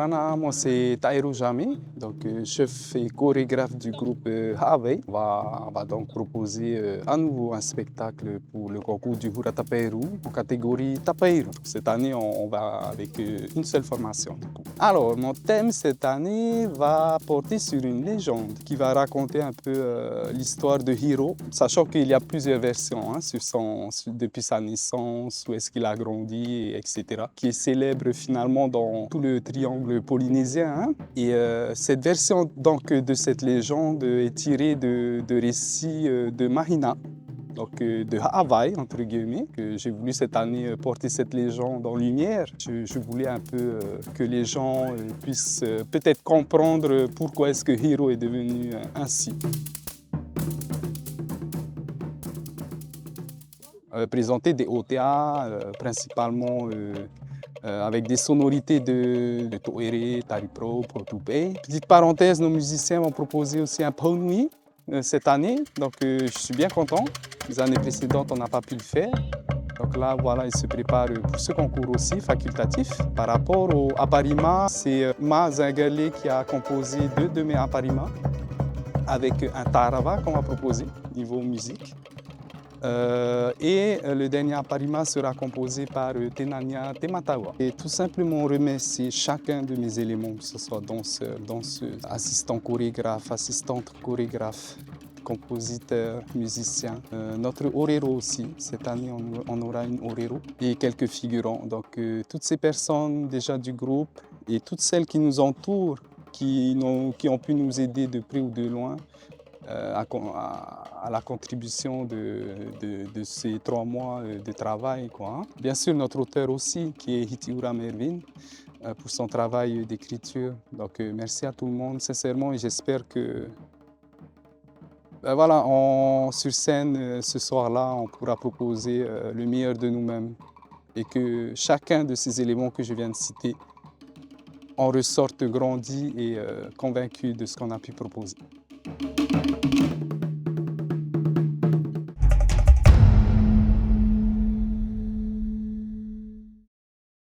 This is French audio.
Sana, moi c'est Taïro Jami, donc chef et chorégraphe du groupe Havey. On va donc proposer à nouveau un spectacle pour le concours du Hura Tapaïro en catégorie Tapaïro. Cette année, on va avec une seule formation. Du coup. Alors, mon thème cette année va porter sur une légende qui va raconter un peu l'histoire de Hiro, sachant qu'il y a plusieurs versions hein, depuis sa naissance, où est-ce qu'il a grandi, etc., qui est célèbre finalement dans tout le triangle polynésien. Hein. Et cette version donc, de cette légende est tirée de récits de Mahina, donc de Hawaï, entre guillemets, que j'ai voulu cette année porter cette légende en lumière. Je voulais un peu que les gens puissent peut-être comprendre pourquoi est-ce que Hiro est devenu ainsi. Présenter des OTA, principalement avec des sonorités de Toere, Taripro, Protupé. Petite parenthèse, nos musiciens m'ont proposé aussi un Paunui cette année, donc je suis bien content. Les années précédentes, on n'a pas pu le faire. Donc là, voilà, ils se préparent pour ce concours aussi, facultatif. Par rapport au Aparima, c'est Ma Zingale qui a composé deux de mes Aparima avec un Tarava qu'on va proposer niveau musique. Et le dernier Aparima sera composé par Tenania Tematawa. Et tout simplement remercier chacun de mes éléments, que ce soit danseur, danseuse, assistant chorégraphe, assistante chorégraphe, compositeur, musicien. Notre orero aussi, cette année on aura une orero et quelques figurants. Donc toutes ces personnes déjà du groupe et toutes celles qui nous entourent, qui ont pu nous aider de près ou de loin, à la contribution de ces 3 mois de travail. Quoi. Bien sûr, notre auteur aussi, qui est Hitiura Mervin, pour son travail d'écriture. Donc, merci à tout le monde, sincèrement, et j'espère que voilà, sur scène, ce soir-là, on pourra proposer le meilleur de nous-mêmes et que chacun de ces éléments que je viens de citer en ressorte grandi et convaincu de ce qu'on a pu proposer.